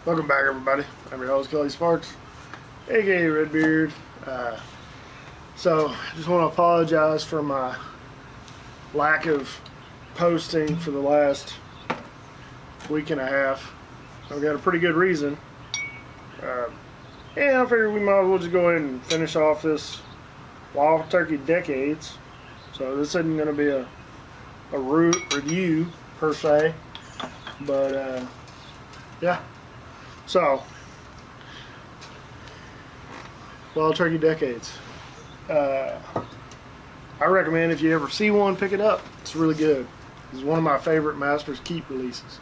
Welcome back, everybody. I'm your host, Kelly Sparks, aka Redbeard. So, I just want to apologize for my lack of posting for the last week and a half. I've got a pretty good reason. And I figured we might as well just go ahead and finish off this Wild Turkey Decades. So, this isn't going to be a review per se, but yeah. So, Wild Turkey Decades. I recommend if you ever see one, pick it up. It's really good. It's one of my favorite Masters Keep releases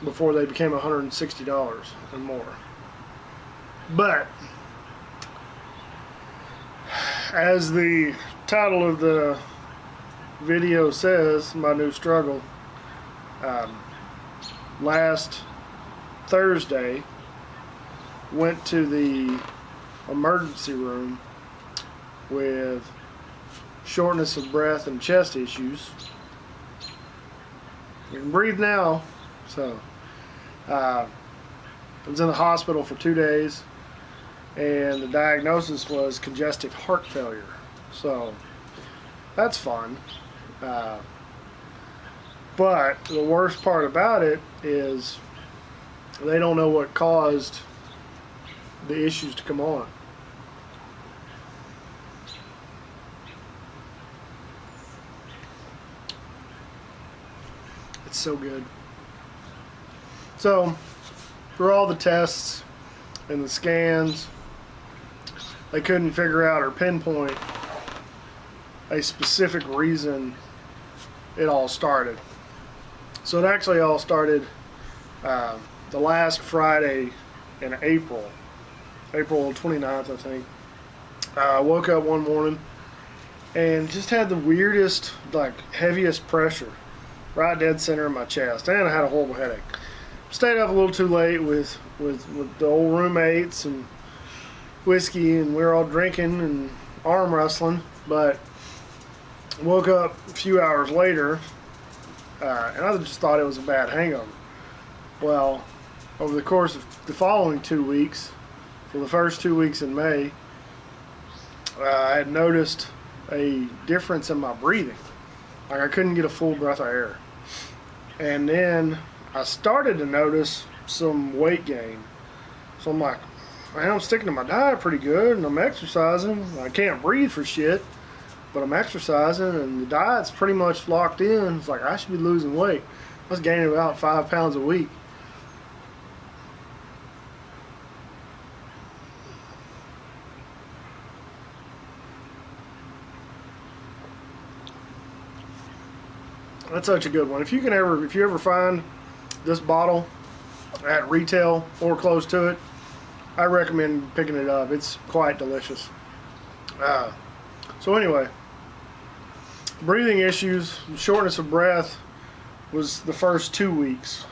before they became $160 and more. But, as the title of the video says, my new struggle, last Thursday went to the emergency room with shortness of breath and chest issues. You can breathe now. So I was in the hospital for 2 days, and the diagnosis was congestive heart failure. So that's fun. But the worst part about it is they don't know what caused the issues to come on. It's so good. So, for all the tests and the scans, they couldn't figure out or pinpoint a specific reason it all started. So it actually all started the last Friday in April 29th, I think. I woke up one morning and just had the weirdest, heaviest pressure right dead center of my chest, and I had a horrible headache. Stayed up a little too late with the old roommates and whiskey, and we were all drinking and arm wrestling, but woke up a few hours later, and I just thought it was a bad hangover. Well, over the course of the following 2 weeks, for the first 2 weeks in May, I had noticed a difference in my breathing. Like, I couldn't get a full breath of air. And then I started to notice some weight gain. So I'm like, man, I'm sticking to my diet pretty good, and I'm exercising. I can't breathe for shit, but I'm exercising, and the diet's pretty much locked in. It's like, I should be losing weight. I was gaining about 5 pounds a week. That's such a good one. If you ever find this bottle at retail or close to it, I recommend picking it up. It's quite delicious. So anyway, breathing issues, shortness of breath was the first 2 weeks,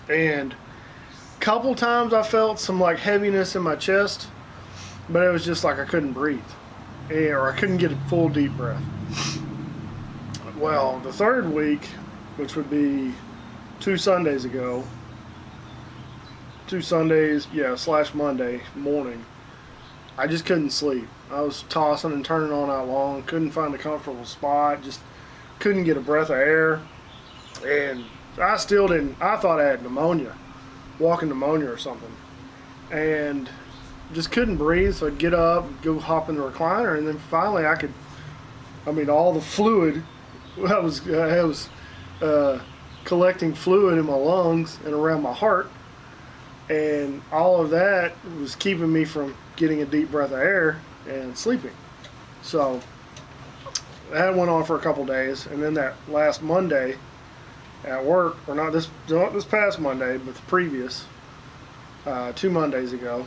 and a couple times I felt some heaviness in my chest, but it was just like I couldn't breathe, or I couldn't get a full deep breath. Well, the third week, which would be 2 Sundays ago, / Monday morning, I just couldn't sleep. I was tossing and turning all night long, couldn't find a comfortable spot, just couldn't get a breath of air, and I thought I had pneumonia, walking pneumonia or something, and just couldn't breathe. So I'd get up, go hop in the recliner, and then finally all the fluid, I was collecting fluid in my lungs and around my heart, and all of that was keeping me from getting a deep breath of air and sleeping. So that went on for a couple days, and then that last Monday at work, or not this past Monday, but the previous 2 Mondays ago,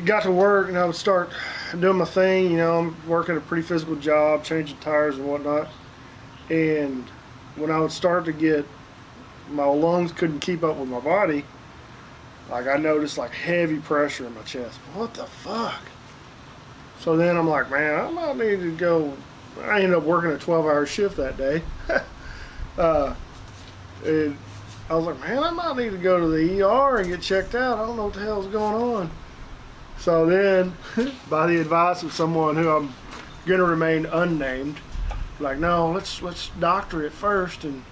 got to work, and I would start doing my thing. I'm working a pretty physical job, changing tires and whatnot, and when I would start to get, my lungs couldn't keep up with my body, I noticed heavy pressure in my chest. What the fuck? So then I'm like, man, I might need to go. I ended up working a 12-hour shift that day. And I was like, man, I might need to go to the ER and get checked out. I don't know what the hell's going on. So then, by the advice of someone who I'm gonna remain unnamed, like, no, let's doctor it first and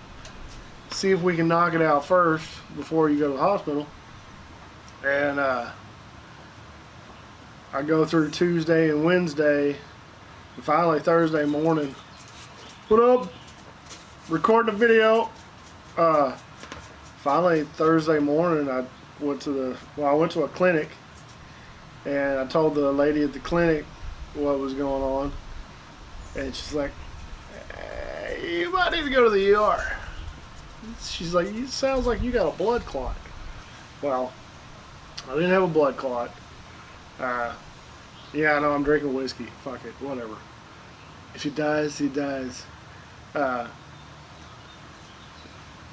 see if we can knock it out first before you go to the hospital. And I go through Tuesday and Wednesday, and finally Thursday morning, what up? Recording a video. Finally Thursday morning, I went to a clinic, and I told the lady at the clinic what was going on, and she's like, hey, you might need to go to the ER. She's like, it sounds like you got a blood clot. Well, I didn't have a blood clot. Yeah, I know, I'm drinking whiskey. Fuck it, whatever. If he dies, he dies.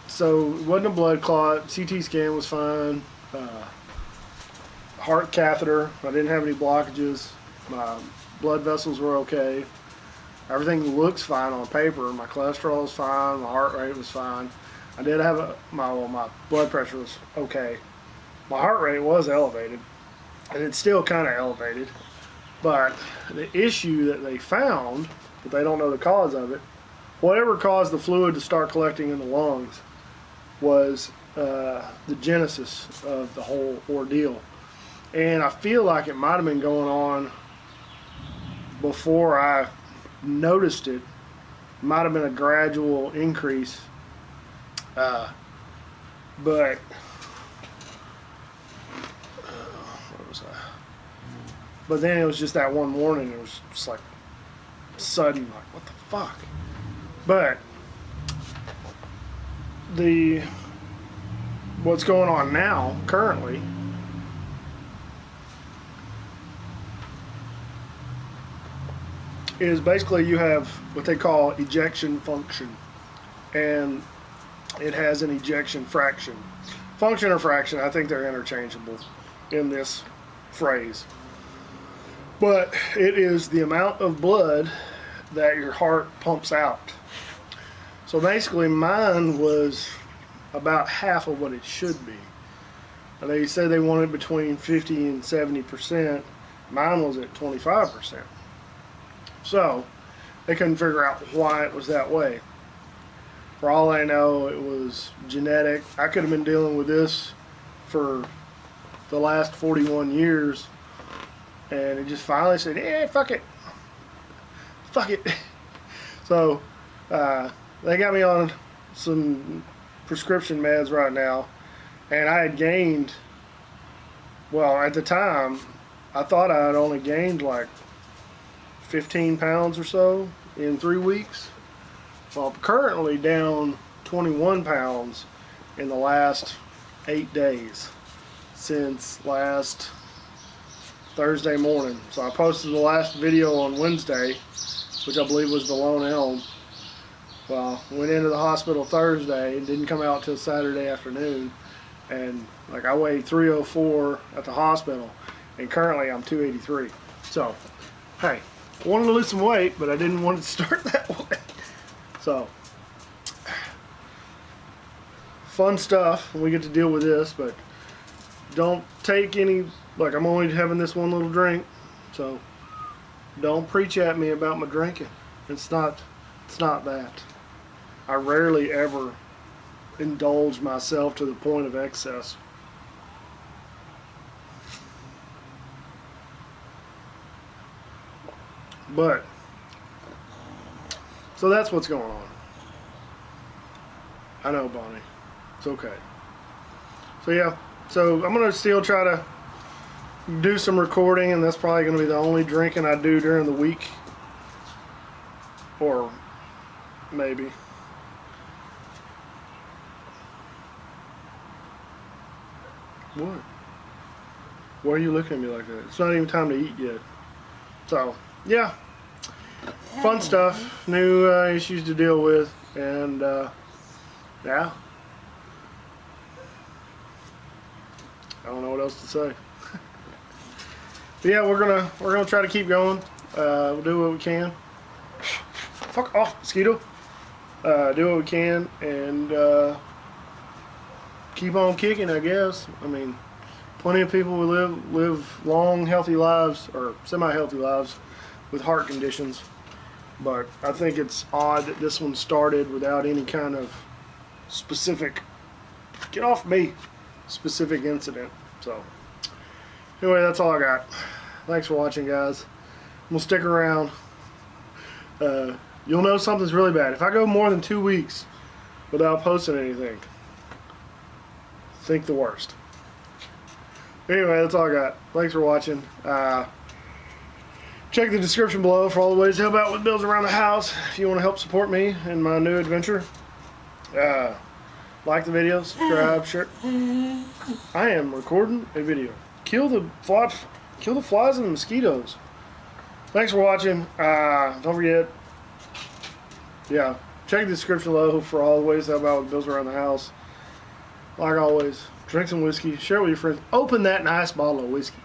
So it wasn't a blood clot. CT scan was fine. Heart catheter. I didn't have any blockages. My blood vessels were okay. Everything looks fine on paper. My cholesterol was fine. My heart rate was fine. I did have my blood pressure was okay. My heart rate was elevated, and it's still kind of elevated. But the issue that they found, but they don't know the cause of it, whatever caused the fluid to start collecting in the lungs was the genesis of the whole ordeal. And I feel like it might have been going on before I noticed it. Might have been a gradual increase. But where was I? But then it was just that one morning, it was just like sudden, like, what the fuck? But what's going on now, currently, is basically you have what they call ejection function, and it has an ejection fraction. Function or fraction, I think they're interchangeable in this phrase. But it is the amount of blood that your heart pumps out. So basically mine was about half of what it should be. And they said they wanted between 50 and 70%. Mine was at 25%. So they couldn't figure out why it was that way. For all I know, it was genetic. I could have been dealing with this for the last 41 years, and it just finally said, "Yeah, fuck it, fuck it." So they got me on some prescription meds right now, and I had gained. Well, at the time, I thought I had only gained like 15 pounds or so in 3 weeks. Well, I'm currently down 21 pounds in the last 8 days since last Thursday morning. So I posted the last video on Wednesday, which I believe was the Lone Elm. Well, went into the hospital Thursday and didn't come out till Saturday afternoon. And like I weighed 304 at the hospital, and currently I'm 283. So, hey, I wanted to lose some weight, but I didn't want it to start that way. So, fun stuff. We get to deal with this, but don't take any, like, I'm only having this one little drink, so don't preach at me about my drinking. It's not that. I rarely ever indulge myself to the point of excess. But so that's what's going on. I know, Bonnie. It's okay. So yeah, so I'm gonna still try to do some recording, and that's probably gonna be the only drinking I do during the week, or maybe. What? Why are you looking at me like that? It's not even time to eat yet. So yeah, fun stuff, new issues to deal with, and yeah, I don't know what else to say. But yeah, we're gonna try to keep going. We'll do what we can. Fuck off, mosquito. Do what we can, and keep on kicking, I guess. I mean, plenty of people who live long, healthy lives, or semi-healthy lives, with heart conditions. But I think it's odd that this one started without any kind of specific, get off me, specific incident. So, anyway, that's all I got. Thanks for watching, guys. I'm going to stick around. You'll know something's really bad. If I go more than 2 weeks without posting anything, think the worst. Anyway, that's all I got. Thanks for watching. Check the description below for all the ways to help out with bills around the house. If you want to help support me in my new adventure, like the video, subscribe, share. I am recording a video. Kill the flies and the mosquitoes. Thanks for watching. Don't forget, check the description below for all the ways to help out with bills around the house. Like always, drink some whiskey, share it with your friends. Open that nice bottle of whiskey.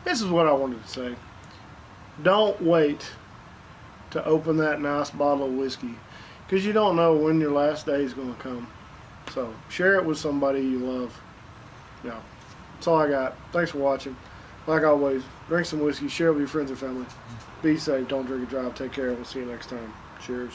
This is what I wanted to say. Don't wait to open that nice bottle of whiskey, because you don't know when your last day is going to come. So share it with somebody you love. Yeah, that's all I got. Thanks for watching. Like always, drink some whiskey, share it with your friends and family. Be safe, don't drink and drive. Take care, and we'll see you next time. Cheers.